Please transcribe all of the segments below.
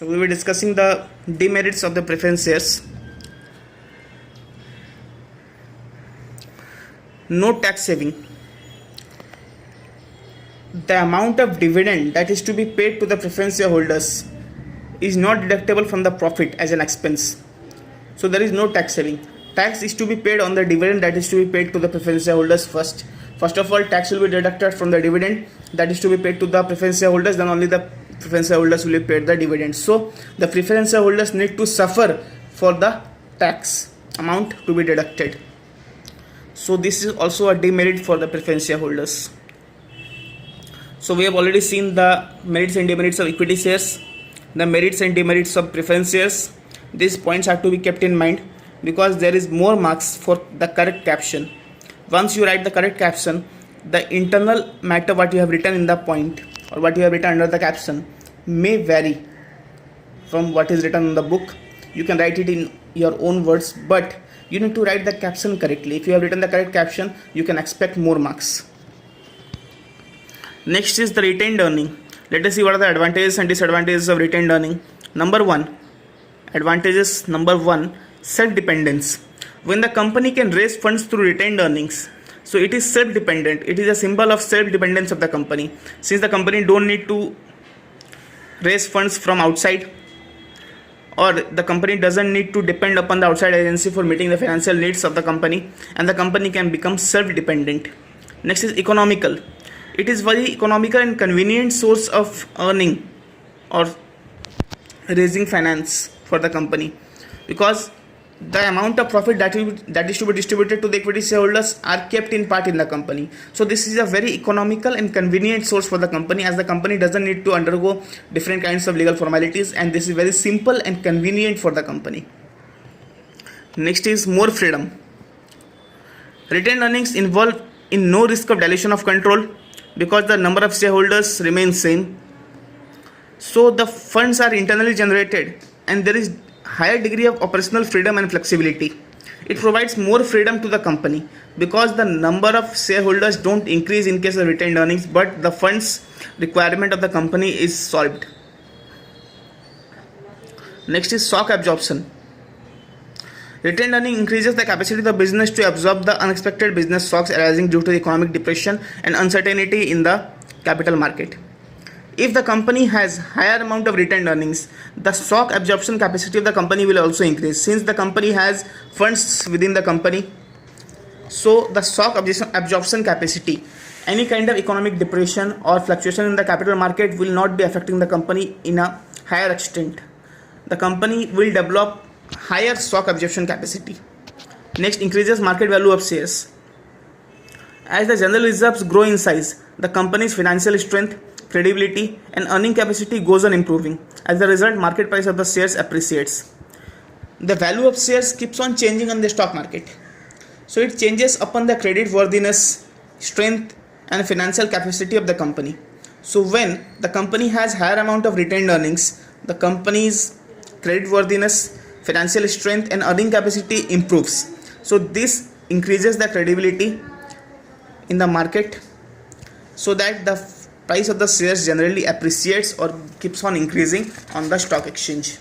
So we were discussing the demerits of the preference shares. No tax saving. The amount of dividend that is to be paid to the preference shareholders is not deductible from the profit as an expense. So there is no tax saving. Tax is to be paid on the dividend that is to be paid to the preference shareholders first. First of all, tax will be deducted from the dividend that is to be paid to the preference shareholders, then only the preference shareholders will be paid the dividend. So the preference shareholders need to suffer for the tax amount to be deducted. So this is also a demerit for the preference shareholders. So we have already seen the merits and demerits of equity shares, the merits and demerits of preference shares. These points have to be kept in mind because there is more marks for the correct caption. Once you write the correct caption, the internal matter what you have written in the point or what you have written under the caption may vary from what is written in the book. You can write it in your own words, but you need to write the caption correctly. If you have written the correct caption, you can expect more marks. Next is the retained earning. Let us see what are the advantages and disadvantages of retained earning. Number one, self-dependence. When the company can raise funds through retained earnings, so it is self-dependent. It is a symbol of self-dependence of the company. Since the company don't need to raise funds from outside, or the company doesn't need to depend upon the outside agency for meeting the financial needs of the company, and the company can become self-dependent. Next is economical. It is very economical and convenient source of earning or raising finance for the company, because the amount of profit that is to be distributed to the equity shareholders are kept in part in the company. So this is a very economical and convenient source for the company, as the company doesn't need to undergo different kinds of legal formalities, and this is very simple and convenient for the company. Next is more freedom. Retained earnings involve in no risk of dilution of control because the number of shareholders remains same. So the funds are internally generated and there is higher degree of operational freedom and flexibility. It provides more freedom to the company because the number of shareholders don't increase in case of retained earnings, but the funds requirement of the company is solved. Next is shock absorption. Retained earning increases the capacity of the business to absorb the unexpected business shocks arising due to the economic depression and uncertainty in the capital market. If the company has higher amount of retained earnings, the shock absorption capacity of the company will also increase. Since the company has funds within the company, so the shock absorption capacity, any kind of economic depression or fluctuation in the capital market will not be affecting the company in a higher extent. The company will develop higher shock absorption capacity. Next, increases market value of shares. As the general reserves grow in size, the company's financial strength, credibility and earning capacity goes on improving. As a result, market price of the shares appreciates. The value of shares keeps on changing on the stock market. So it changes upon the credit worthiness, strength and financial capacity of the company. So when the company has higher amount of retained earnings, the company's credit worthiness, financial strength and earning capacity improves. So this increases the credibility in the market so that the price of the shares generally appreciates or keeps on increasing on the stock exchange.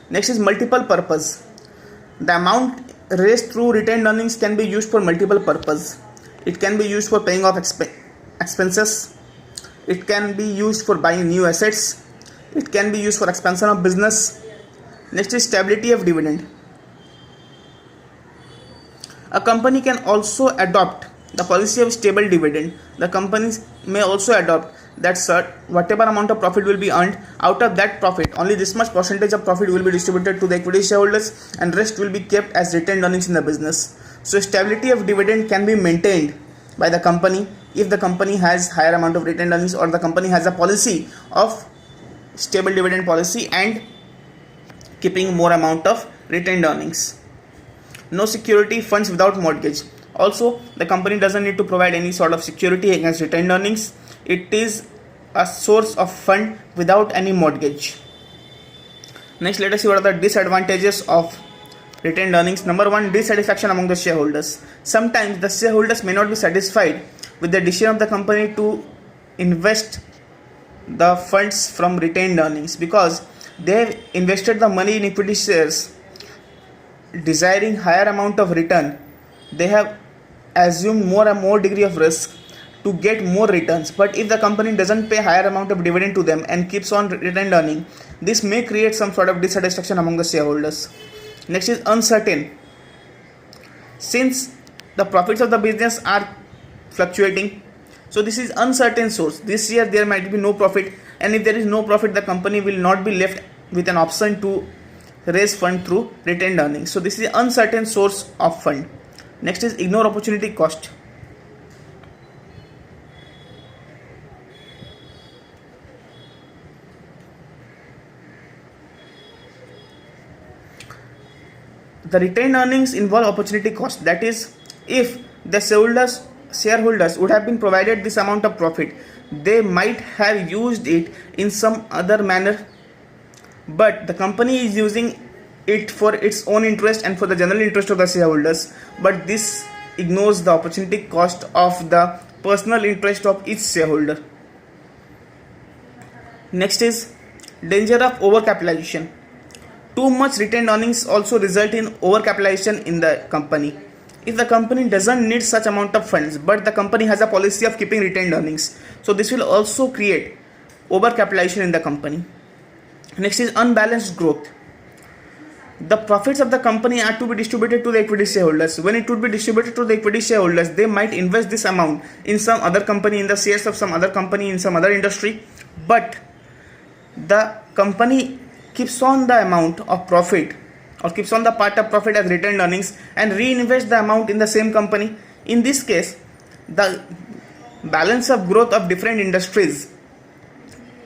Next is multiple purpose. The amount raised through retained earnings can be used for multiple purpose. It can be used for paying off expenses. It can be used for buying new assets. It can be used for expansion of business. Next is stability of dividend. A company can also adopt the policy of stable dividend. The companies may also adopt that whatever amount of profit will be earned, out of that profit only this much percentage of profit will be distributed to the equity shareholders and rest will be kept as retained earnings in the business. So stability of dividend can be maintained by the company if the company has higher amount of retained earnings or the company has a policy of stable dividend policy and keeping more amount of retained earnings. No security funds without mortgage. Also, the company doesn't need to provide any sort of security against retained earnings. It is a source of fund without any mortgage. Next, let us see what are the disadvantages of retained earnings. Number one, dissatisfaction among the shareholders. Sometimes the shareholders may not be satisfied with the decision of the company to invest the funds from retained earnings, because they have invested the money in equity shares desiring higher amount of return. They have assumed more and more degree of risk to get more returns. But if the company doesn't pay higher amount of dividend to them and keeps on retained earning, this may create some sort of dissatisfaction among the shareholders. Next is uncertain. Since the profits of the business are fluctuating, so this is uncertain source. This year there might be no profit, and if there is no profit, the company will not be left with an option to raise fund through retained earnings. So this is uncertain source of fund. Next is ignore opportunity cost. The retained earnings involve opportunity cost. That is, if the shareholders would have been provided this amount of profit, they might have used it in some other manner, but the company is using it for its own interest and for the general interest of the shareholders, but this ignores the opportunity cost of the personal interest of each shareholder. Next is danger of overcapitalization. Too much retained earnings also result in overcapitalization in the company. If the company doesn't need such amount of funds, but the company has a policy of keeping retained earnings, so this will also create overcapitalization in the company. Next is unbalanced growth. The profits of the company are to be distributed to the equity shareholders. When it would be distributed to the equity shareholders, they might invest this amount in some other company, in the shares of some other company, in some other industry, but the company keeps on the amount of profit or keeps on the part of profit as retained earnings and reinvest the amount in the same company. In this case, the balance of growth of different industries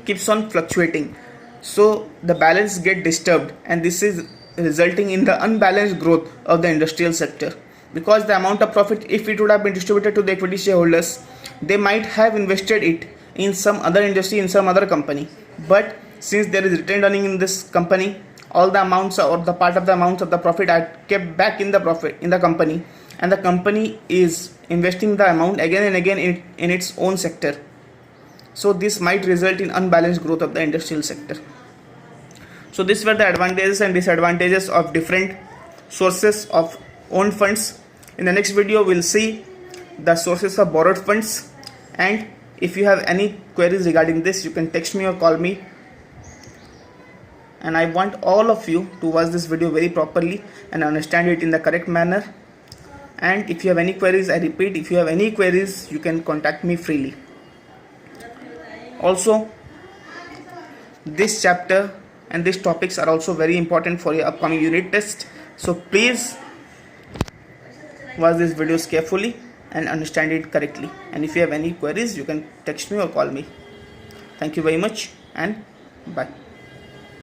keeps on fluctuating, so the balance get disturbed, and this is resulting in the unbalanced growth of the industrial sector, because the amount of profit, if it would have been distributed to the equity shareholders, they might have invested it in some other industry, in some other company, but since there is retained earning in this company, all the amounts or the part of the amounts of the profit are kept back in the profit in the company, and the company is investing the amount again and again in its own sector. So this might result in unbalanced growth of the industrial sector. So these were the advantages and disadvantages of different sources of owned funds. In the next video, we'll see the sources of borrowed funds, and if you have any queries regarding this, you can text me or call me. And I want all of you to watch this video very properly and understand it in the correct manner. And if you have any queries, I repeat, if you have any queries, you can contact me freely. Also, this chapter and these topics are also very important for your upcoming unit test. So please watch these videos carefully and understand it correctly. And if you have any queries, you can text me or call me. Thank you very much, and bye.